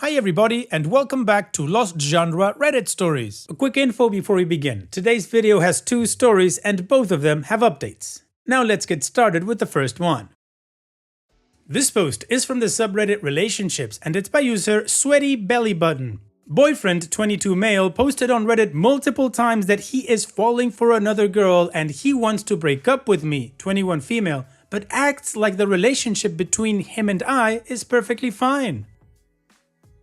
Hi everybody and welcome back to Lost Genre Reddit Stories. A quick info before we begin. Today's video has two stories and both of them have updates. Now let's get started with the first one. This post is from the subreddit Relationships and it's by user Sweaty Belly Button. Boyfriend 22 male posted on Reddit multiple times that he is falling for another girl and he wants to break up with me, 21 female, but acts like the relationship between him and I is perfectly fine.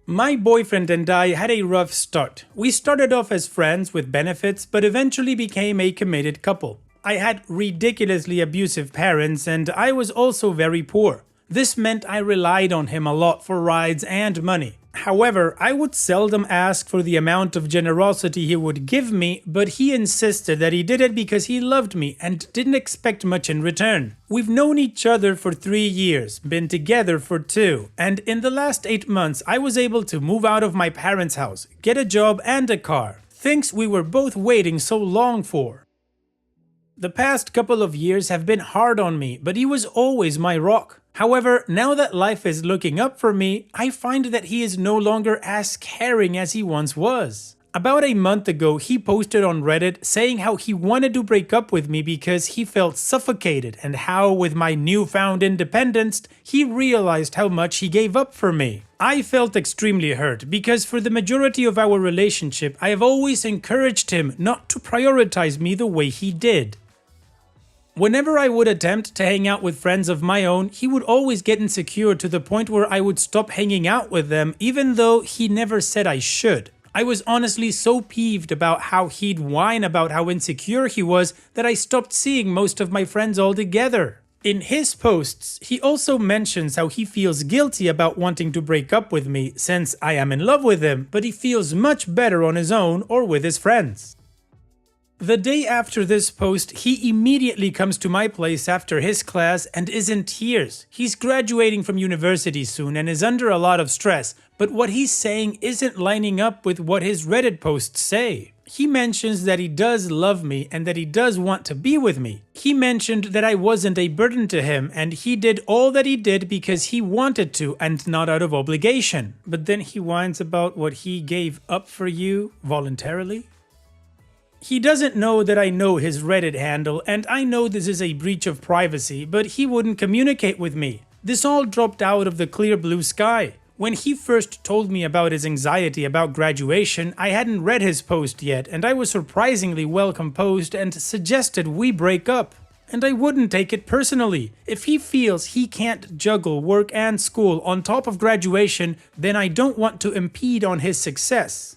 My boyfriend and I had a rough start. We started off as friends with benefits, but eventually became a committed couple. I had ridiculously abusive parents and I was also very poor. This meant I relied on him a lot for rides and money. However, I would seldom ask for the amount of generosity he would give me, but he insisted that he did it because he loved me and didn't expect much in return. We've known each other for 3 years, been together for 2, and in the last 8 months I was able to move out of my parents' house, get a job and a car, things we were both waiting so long for. The past couple of years have been hard on me, but he was always my rock. However, now that life is looking up for me, I find that he is no longer as caring as he once was. About a month ago, he posted on Reddit saying how he wanted to break up with me because he felt suffocated and how with my newfound independence, he realized how much he gave up for me. I felt extremely hurt because for the majority of our relationship, I have always encouraged him not to prioritize me the way he did. Whenever I would attempt to hang out with friends of my own, he would always get insecure to the point where I would stop hanging out with them even though he never said I should. I was honestly so peeved about how he'd whine about how insecure he was that I stopped seeing most of my friends altogether. In his posts, he also mentions how he feels guilty about wanting to break up with me since I am in love with him, but he feels much better on his own or with his friends. The day after this post, he immediately comes to my place after his class and is in tears. He's graduating from university soon and is under a lot of stress, but what he's saying isn't lining up with what his Reddit posts say. He mentions that he does love me and that he does want to be with me. He mentioned that I wasn't a burden to him and he did all that he did because he wanted to and not out of obligation. But then he whines about what he gave up for you voluntarily. He doesn't know that I know his Reddit handle and I know this is a breach of privacy, but he wouldn't communicate with me. This all dropped out of the clear blue sky. When he first told me about his anxiety about graduation, I hadn't read his post yet and I was surprisingly well composed and suggested we break up. And I wouldn't take it personally. If he feels he can't juggle work and school on top of graduation, then I don't want to impede on his success.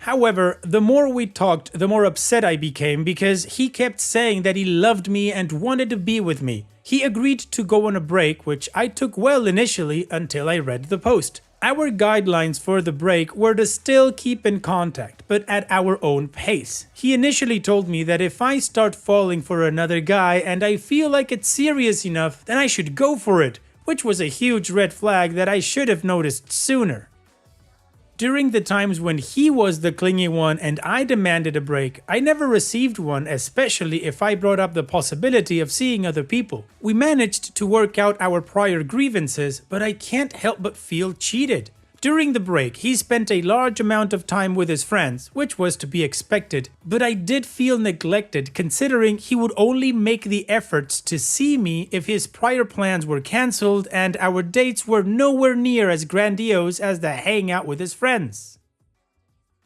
However, the more we talked, the more upset I became because he kept saying that he loved me and wanted to be with me. He agreed to go on a break, which I took well initially until I read the post. Our guidelines for the break were to still keep in contact, but at our own pace. He initially told me that if I start falling for another guy and I feel like it's serious enough, then I should go for it, which was a huge red flag that I should have noticed sooner. During the times when he was the clingy one and I demanded a break, I never received one, especially if I brought up the possibility of seeing other people. We managed to work out our prior grievances, but I can't help but feel cheated. During the break, he spent a large amount of time with his friends, which was to be expected, but I did feel neglected considering he would only make the efforts to see me if his prior plans were cancelled and our dates were nowhere near as grandiose as the hangout with his friends.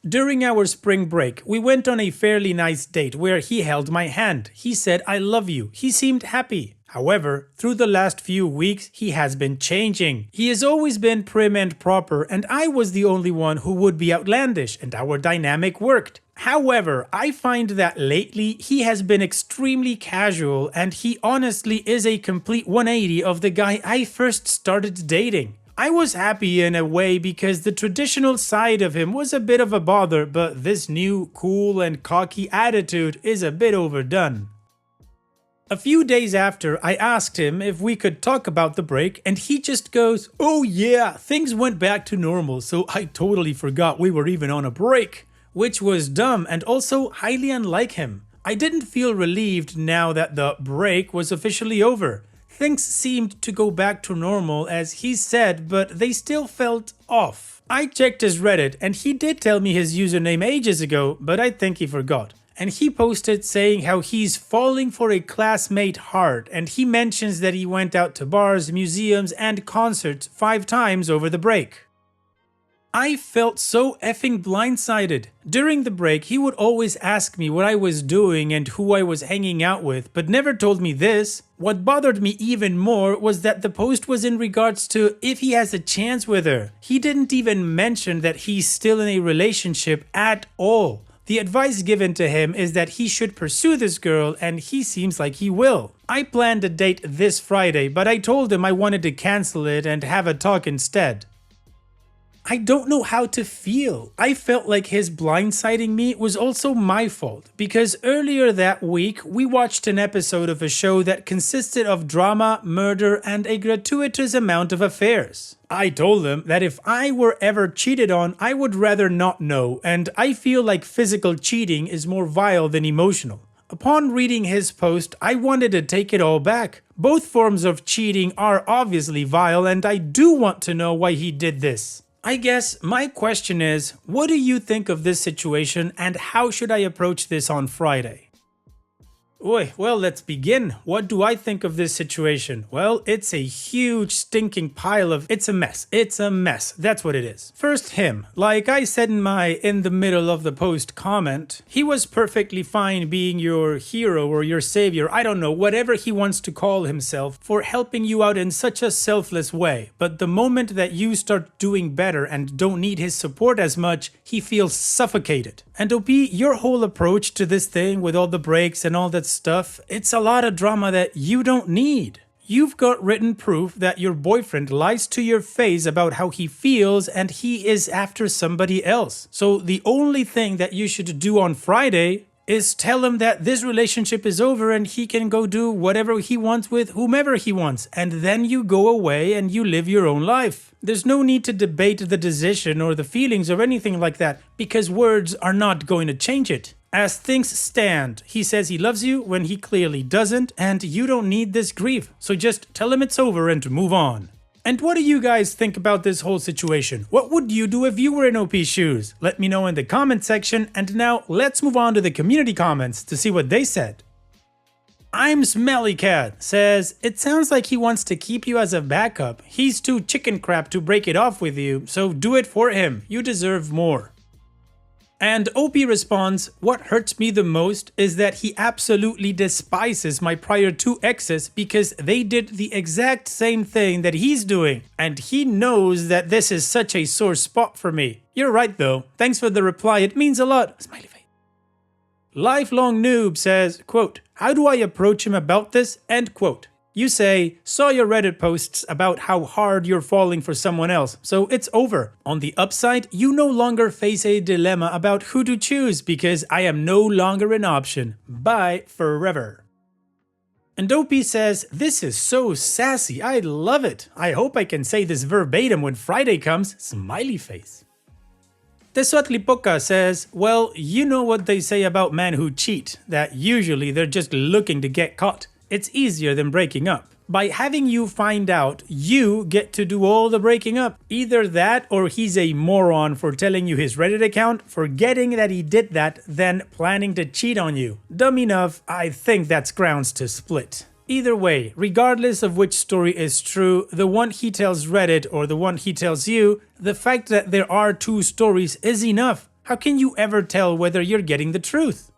During our spring break, we went on a fairly nice date where he held my hand. He said, "I love you." He seemed happy. However, through the last few weeks, he has been changing. He has always been prim and proper, and I was the only one who would be outlandish, and our dynamic worked. However, I find that lately he has been extremely casual, and he honestly is a complete 180 of the guy I first started dating. I was happy in a way because the traditional side of him was a bit of a bother, but this new cool and cocky attitude is a bit overdone. A few days after, I asked him if we could talk about the break and he just goes, "Oh yeah, things went back to normal, so I totally forgot we were even on a break." Which was dumb and also highly unlike him. I didn't feel relieved now that the break was officially over. things seemed to go back to normal as he said, but they still felt off. I checked his Reddit and he did tell me his username ages ago, but I think he forgot. And he posted saying how he's falling for a classmate hard, and he mentions that he went out to bars, museums, and concerts 5 times over the break. I felt so effing blindsided. During the break, he would always ask me what I was doing and who I was hanging out with, but never told me this. What bothered me even more was that the post was in regards to if he has a chance with her. He didn't even mention that he's still in a relationship at all. The advice given to him is that he should pursue this girl, and he seems like he will. I planned a date this Friday, but I told him I wanted to cancel it and have a talk instead. I don't know how to feel. I felt like his blindsiding me was also my fault, because earlier that week we watched an episode of a show that consisted of drama, murder, and a gratuitous amount of affairs. I told him that if I were ever cheated on, I would rather not know, and I feel like physical cheating is more vile than emotional. Upon reading his post, I wanted to take it all back. Both forms of cheating are obviously vile, and I do want to know why he did this. I guess my question is, what do you think of this situation and how should I approach this on Friday? Well, let's begin. What do I think of this situation? Well, it's a huge stinking pile of... It's a mess. It's a mess. That's what it is. First, him. Like I said in my in the middle of the post comment, he was perfectly fine being your hero or your savior, I don't know, whatever he wants to call himself, for helping you out in such a selfless way. But the moment that you start doing better and don't need his support as much, he feels suffocated. And OP, your whole approach to this thing with all the breaks and all that stuff, it's a lot of drama that you don't need. You've got written proof that your boyfriend lies to your face about how he feels and he is after somebody else. So the only thing that you should do on Friday is tell him that this relationship is over and he can go do whatever he wants with whomever he wants, and then you go away and you live your own life. There's no need to debate the decision or the feelings or anything like that, because words are not going to change it. As things stand, he says he loves you when he clearly doesn't, and you don't need this grief. So just tell him it's over and move on. And what do you guys think about this whole situation? What would you do if you were in OP's shoes? Let me know in the comment section, and now let's move on to the community comments to see what they said. I'm Smelly Cat says, it sounds like he wants to keep you as a backup. He's too chicken crap to break it off with you, so do it for him. You deserve more. And OP responds, what hurts me the most is that he absolutely despises my prior 2 exes because they did the exact same thing that he's doing, and he knows that this is such a sore spot for me. You're right though. Thanks for the reply, it means a lot. Smiley face. Lifelong Noob says, quote, how do I approach him about this? End quote. You say, saw your Reddit posts about how hard you're falling for someone else, so it's over. On the upside, you no longer face a dilemma about who to choose because I am no longer an option. Bye forever. And OP says, this is so sassy, I love it. I hope I can say this verbatim when Friday comes. Smiley face. Tesuatlipoca says, well, you know what they say about men who cheat, that usually they're just looking to get caught. It's easier than breaking up. By having you find out, you get to do all the breaking up. Either that or he's a moron for telling you his Reddit account, forgetting that he did that, then planning to cheat on you. Dumb enough, I think that's grounds to split. Either way, regardless of which story is true, the one he tells Reddit or the one he tells you, the fact that there are 2 stories is enough. How can you ever tell whether you're getting the truth?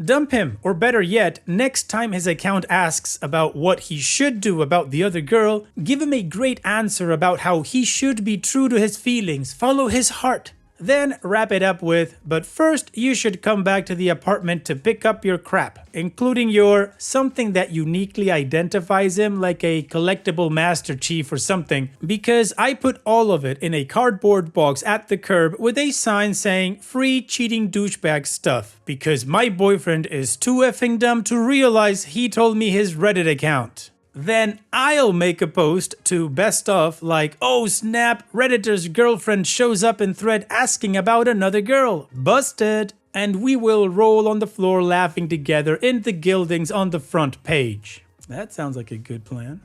Dump him, or better yet, next time his account asks about what he should do about the other girl, give him a great answer about how he should be true to his feelings, follow his heart. Then wrap it up with, but first you should come back to the apartment to pick up your crap, including your something that uniquely identifies him, like a collectible Master Chief or something, because I put all of it in a cardboard box at the curb with a sign saying free cheating douchebag stuff, because my boyfriend is too effing dumb to realize he told me his Reddit account. Then I'll make a post to best of like, oh snap, Redditor's girlfriend shows up in thread asking about another girl. Busted. And we will roll on the floor laughing together in the gildings on the front page. That sounds like a good plan.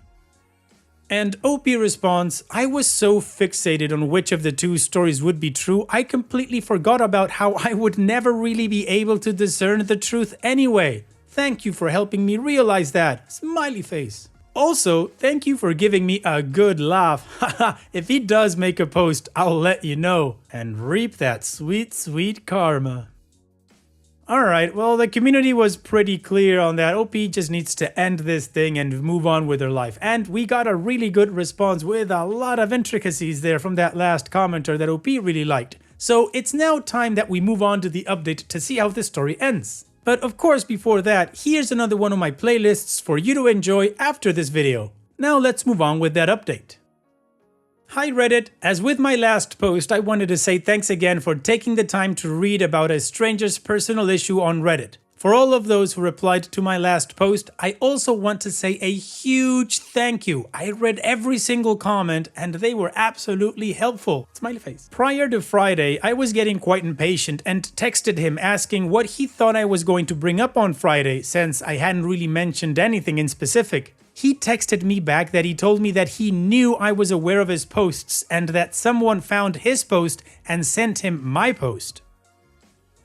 And OP responds, I was so fixated on which of the two stories would be true, I completely forgot about how I would never really be able to discern the truth anyway. Thank you for helping me realize that. Smiley face. Also, thank you for giving me a good laugh. Haha, if he does make a post, I'll let you know. And reap that sweet, sweet karma. Alright, well, the community was pretty clear on that. OP just needs to end this thing and move on with her life. And we got a really good response with a lot of intricacies there from that last commenter that OP really liked. So it's now time that we move on to the update to see how the story ends. But of course, before that, here's another one of my playlists for you to enjoy after this video. Now let's move on with that update. Hi Reddit, as with my last post, I wanted to say thanks again for taking the time to read about a stranger's personal issue on Reddit. For all of those who replied to my last post, I also want to say a huge thank you. I read every single comment and they were absolutely helpful. Smiley face. Prior to Friday, I was getting quite impatient and texted him asking what he thought I was going to bring up on Friday since I hadn't really mentioned anything in specific. He texted me back that he told me that he knew I was aware of his posts and that someone found his post and sent him my post.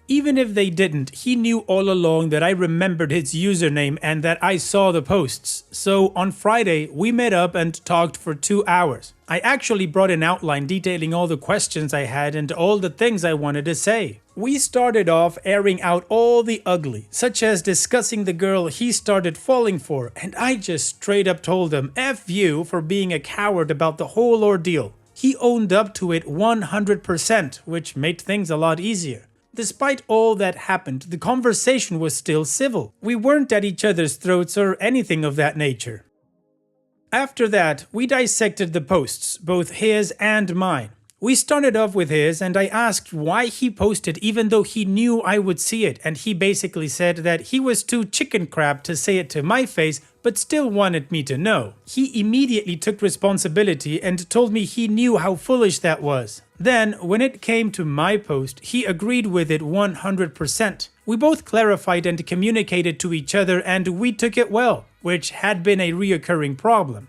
Even if they didn't, he knew all along that I remembered his username and that I saw the posts. So on Friday, we met up and talked for 2 hours. I actually brought an outline detailing all the questions I had and all the things I wanted to say. We started off airing out all the ugly, such as discussing the girl he started falling for, and I just straight up told him F you for being a coward about the whole ordeal. He owned up to it 100%, which made things a lot easier. Despite all that happened, the conversation was still civil. We weren't at each other's throats or anything of that nature. After that, we dissected the posts, both his and mine. We started off with his and I asked why he posted even though he knew I would see it, and he basically said that he was too chicken crab to say it to my face but still wanted me to know. He immediately took responsibility and told me he knew how foolish that was. Then, when it came to my post, he agreed with it 100%. We both clarified and communicated to each other and we took it well, which had been a reoccurring problem.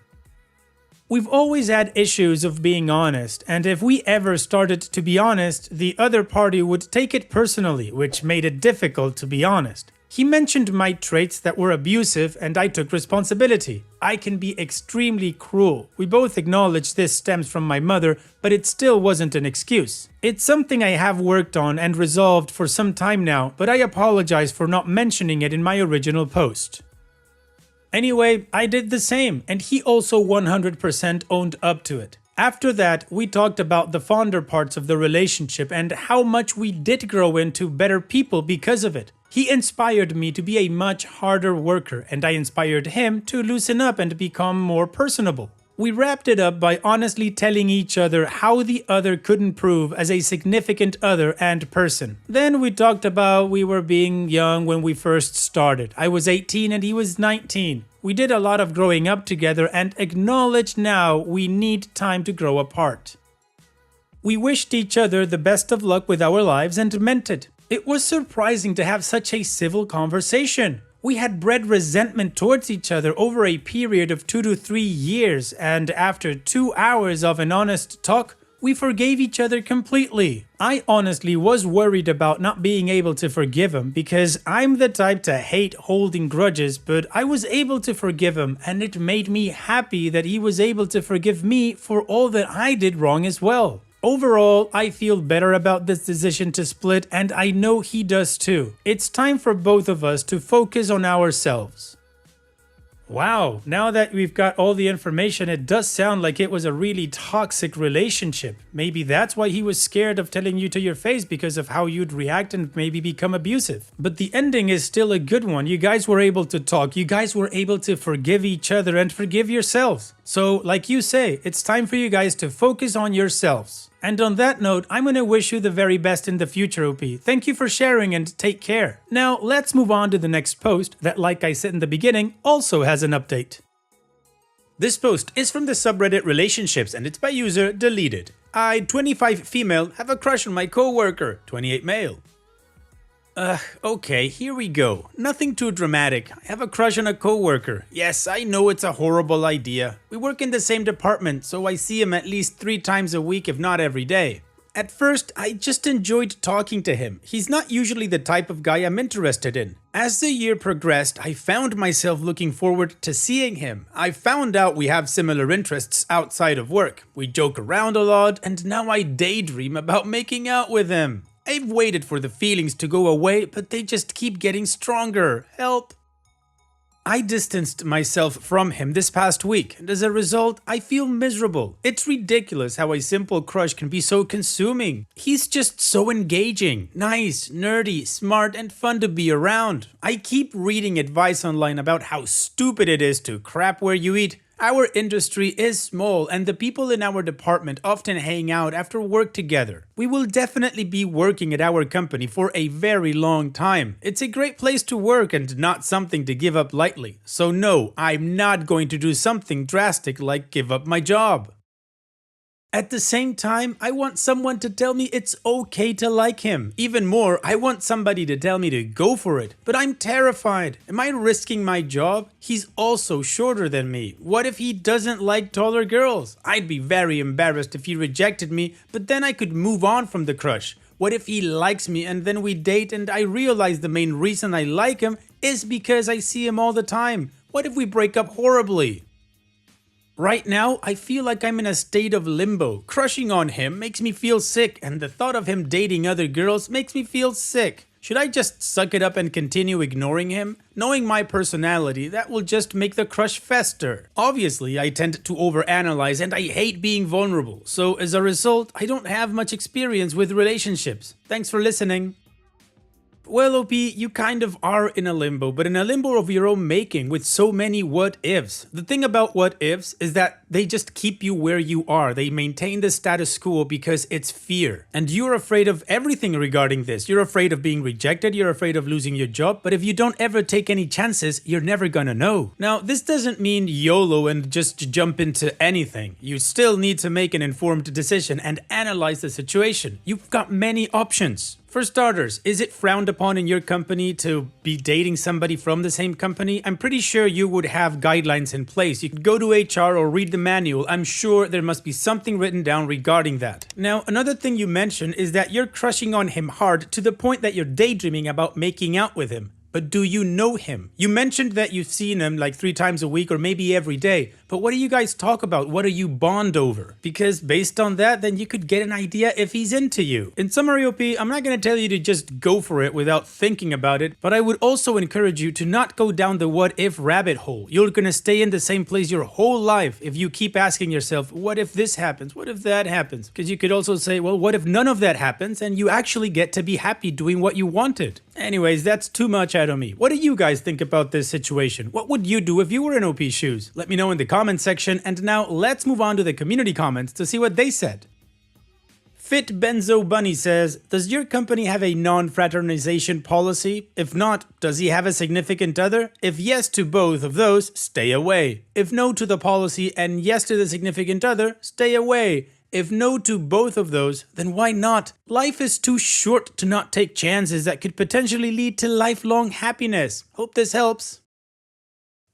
We've always had issues of being honest, and if we ever started to be honest, the other party would take it personally, which made it difficult to be honest. He mentioned my traits that were abusive and I took responsibility. I can be extremely cruel. We both acknowledge this stems from my mother, but it still wasn't an excuse. It's something I have worked on and resolved for some time now, but I apologize for not mentioning it in my original post. Anyway, I did the same, and he also 100% owned up to it. After that, we talked about the fonder parts of the relationship and how much we did grow into better people because of it. He inspired me to be a much harder worker, and I inspired him to loosen up and become more personable. We wrapped it up by honestly telling each other how the other could improve as a significant other and person. Then we talked about we were being young when we first started. I was 18 and he was 19. We did a lot of growing up together and acknowledged now we need time to grow apart. We wished each other the best of luck with our lives and meant it. It was surprising to have such a civil conversation. We had bred resentment towards each other over a period of 2 to 3 years, and after 2 hours of an honest talk, we forgave each other completely. I honestly was worried about not being able to forgive him because I'm the type to hate holding grudges, but I was able to forgive him, and it made me happy that he was able to forgive me for all that I did wrong as well. Overall, I feel better about this decision to split, and I know he does too. It's time for both of us to focus on ourselves. Wow, now that we've got all the information, it does sound like it was a really toxic relationship. Maybe that's why he was scared of telling you to your face, because of how you'd react and maybe become abusive. But the ending is still a good one. You guys were able to talk, you guys were able to forgive each other and forgive yourselves. So, like you say, it's time for you guys to focus on yourselves. And on that note, I'm gonna wish you the very best in the future, OP. Thank you for sharing and take care. Now, let's move on to the next post that, like I said in the beginning, also has an update. This post is from the subreddit Relationships and it's by user Deleted. I, 25 female, have a crush on my coworker, 28 male. Okay, here we go. Nothing too dramatic. I have a crush on a coworker. Yes, I know it's a horrible idea. We work in the same department, so I see him at least 3 times a week, if not every day. At first, I just enjoyed talking to him. He's not usually the type of guy I'm interested in. As the year progressed, I found myself looking forward to seeing him. I found out we have similar interests outside of work. We joke around a lot, and now I daydream about making out with him. I've waited for the feelings to go away, but they just keep getting stronger. Help! I distanced myself from him this past week, and as a result, I feel miserable. It's ridiculous how a simple crush can be so consuming. He's just so engaging, nice, nerdy, smart, and fun to be around. I keep reading advice online about how stupid it is to crap where you eat. Our industry is small, and the people in our department often hang out after work together. We will definitely be working at our company for a very long time. It's a great place to work and not something to give up lightly. So no, I'm not going to do something drastic like give up my job. At the same time, I want someone to tell me it's okay to like him. Even more, I want somebody to tell me to go for it. But I'm terrified. Am I risking my job? He's also shorter than me. What if he doesn't like taller girls? I'd be very embarrassed if he rejected me, but then I could move on from the crush. What if he likes me and then we date and I realize the main reason I like him is because I see him all the time? What if we break up horribly? Right now, I feel like I'm in a state of limbo. Crushing on him makes me feel sick, and the thought of him dating other girls makes me feel sick. Should I just suck it up and continue ignoring him? Knowing my personality, that will just make the crush fester. Obviously, I tend to overanalyze and I hate being vulnerable, so as a result, I don't have much experience with relationships. Thanks for listening. Well, OP, you kind of are in a limbo, but in a limbo of your own making with so many what-ifs. The thing about what-ifs is that they just keep you where you are. They maintain the status quo because it's fear. And you're afraid of everything regarding this. You're afraid of being rejected, you're afraid of losing your job, but if you don't ever take any chances, you're never gonna know. Now, this doesn't mean YOLO and just jump into anything. You still need to make an informed decision and analyze the situation. You've got many options. For starters, is it frowned upon in your company to be dating somebody from the same company? I'm pretty sure you would have guidelines in place. You could go to HR or read the manual. I'm sure there must be something written down regarding that. Now, another thing you mentioned is that you're crushing on him hard to the point that you're daydreaming about making out with him. But do you know him? You mentioned that you've seen him like 3 times a week or maybe every day. But what do you guys talk about? What do you bond over? Because based on that, then you could get an idea if he's into you. In summary, OP, I'm not going to tell you to just go for it without thinking about it, but I would also encourage you to not go down the what if rabbit hole. You're going to stay in the same place your whole life if you keep asking yourself, what if this happens? What if that happens? Because you could also say, well, what if none of that happens and you actually get to be happy doing what you wanted? Anyways, that's too much out of me. What do you guys think about this situation? What would you do if you were in OP's shoes? Let me know in the comment section, and now let's move on to the community comments to see what they said. Fit Benzo Bunny says, does your company have a non-fraternization policy? If not, does he have a significant other? If yes to both of those, stay away. If no to the policy and yes to the significant other, stay away. If no to both of those, then why not? Life is too short to not take chances that could potentially lead to lifelong happiness. Hope this helps.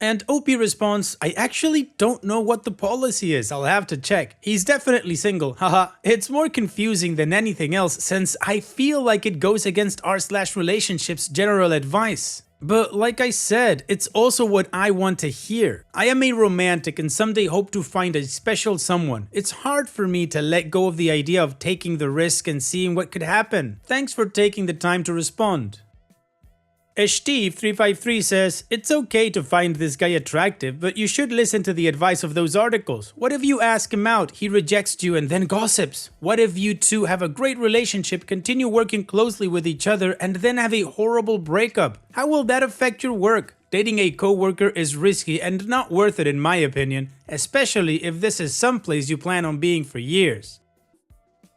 And OP responds, I actually don't know what the policy is, I'll have to check. He's definitely single, haha. It's more confusing than anything else since I feel like it goes against r/relationships general advice. But like I said, it's also what I want to hear. I am a romantic and someday hope to find a special someone. It's hard for me to let go of the idea of taking the risk and seeing what could happen. Thanks for taking the time to respond. Steve353 says, it's okay to find this guy attractive, but you should listen to the advice of those articles. What if you ask him out, he rejects you and then gossips? What if you two have a great relationship, continue working closely with each other, and then have a horrible breakup? How will that affect your work? Dating a coworker is risky and not worth it in my opinion, especially if this is someplace you plan on being for years.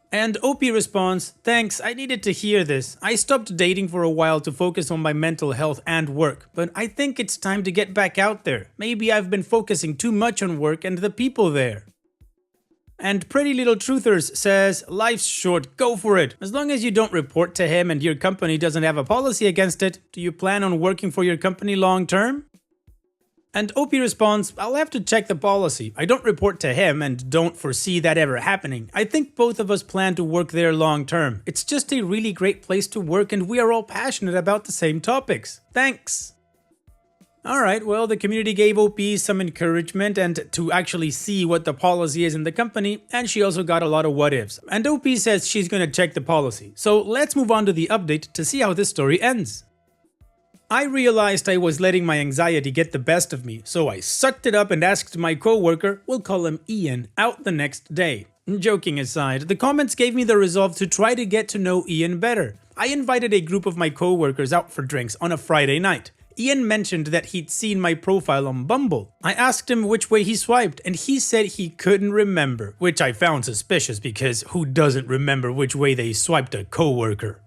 And OP responds, thanks, I needed to hear this. I stopped dating for a while to focus on my mental health and work, but I think it's time to get back out there. Maybe I've been focusing too much on work and the people there. And Pretty Little Truthers says, life's short, go for it. As long as you don't report to him and your company doesn't have a policy against it, do you plan on working for your company long term? And Opie responds, I'll have to check the policy. I don't report to him and don't foresee that ever happening. I think both of us plan to work there long term. It's just a really great place to work and we are all passionate about the same topics. Thanks. Alright, well, the community gave OP some encouragement and to actually see what the policy is in the company, and she also got a lot of what ifs. And OP says she's gonna check the policy. So let's move on to the update to see how this story ends. I realized I was letting my anxiety get the best of me, so I sucked it up and asked my coworker, we'll call him Ian, out the next day. Joking aside, the comments gave me the resolve to try to get to know Ian better. I invited a group of my coworkers out for drinks on a Friday night. Ian mentioned that he'd seen my profile on Bumble. I asked him which way he swiped and he said he couldn't remember, which I found suspicious because who doesn't remember which way they swiped a coworker?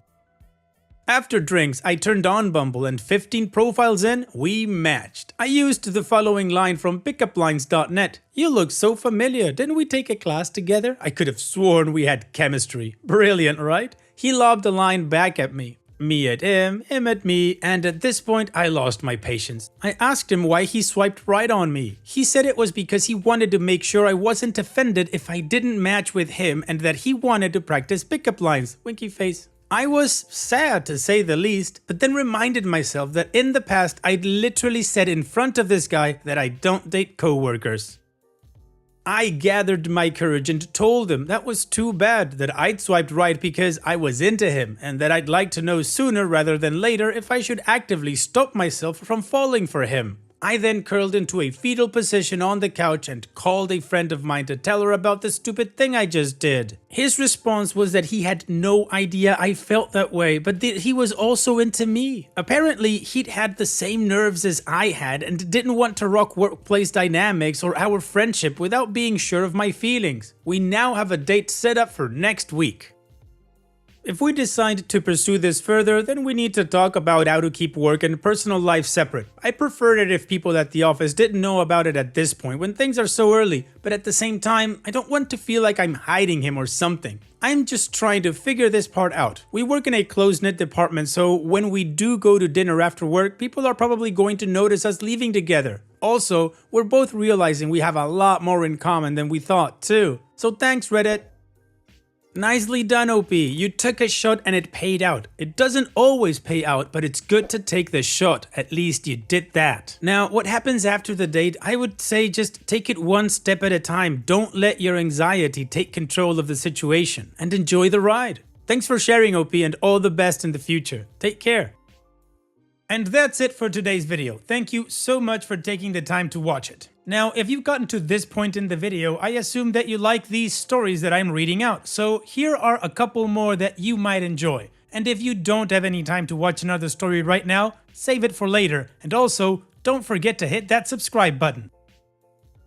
After drinks, I turned on Bumble and 15 profiles in, we matched. I used the following line from pickuplines.net. You look so familiar, didn't we take a class together? I could have sworn we had chemistry. Brilliant, right? He lobbed a line back at me. Me at him at me, and at this point I lost my patience. I asked him why he swiped right on me. He said it was because he wanted to make sure I wasn't offended if I didn't match with him and that he wanted to practice pickup lines. Winky face. I was sad to say the least, but then reminded myself that in the past I'd literally said in front of this guy that I don't date coworkers. I gathered my courage and told him that was too bad, that I'd swiped right because I was into him and that I'd like to know sooner rather than later if I should actively stop myself from falling for him. I then curled into a fetal position on the couch and called a friend of mine to tell her about the stupid thing I just did. His response was that he had no idea I felt that way, but that he was also into me. Apparently, he'd had the same nerves as I had and didn't want to rock workplace dynamics or our friendship without being sure of my feelings. We now have a date set up for next week. If we decide to pursue this further, then we need to talk about how to keep work and personal life separate. I prefer it if people at the office didn't know about it at this point when things are so early, but at the same time, I don't want to feel like I'm hiding him or something. I'm just trying to figure this part out. We work in a close-knit department, so when we do go to dinner after work, people are probably going to notice us leaving together. Also, we're both realizing we have a lot more in common than we thought, too. So thanks, Reddit. Nicely done, OP. You took a shot and it paid out. It doesn't always pay out, but it's good to take the shot. At least you did that. Now, what happens after the date? I would say just take it one step at a time. Don't let your anxiety take control of the situation and enjoy the ride. Thanks for sharing, OP, and all the best in the future. Take care. And that's it for today's video. Thank you so much for taking the time to watch it. Now, if you've gotten to this point in the video, I assume that you like these stories that I'm reading out, so here are a couple more that you might enjoy. And if you don't have any time to watch another story right now, save it for later, and also, don't forget to hit that subscribe button.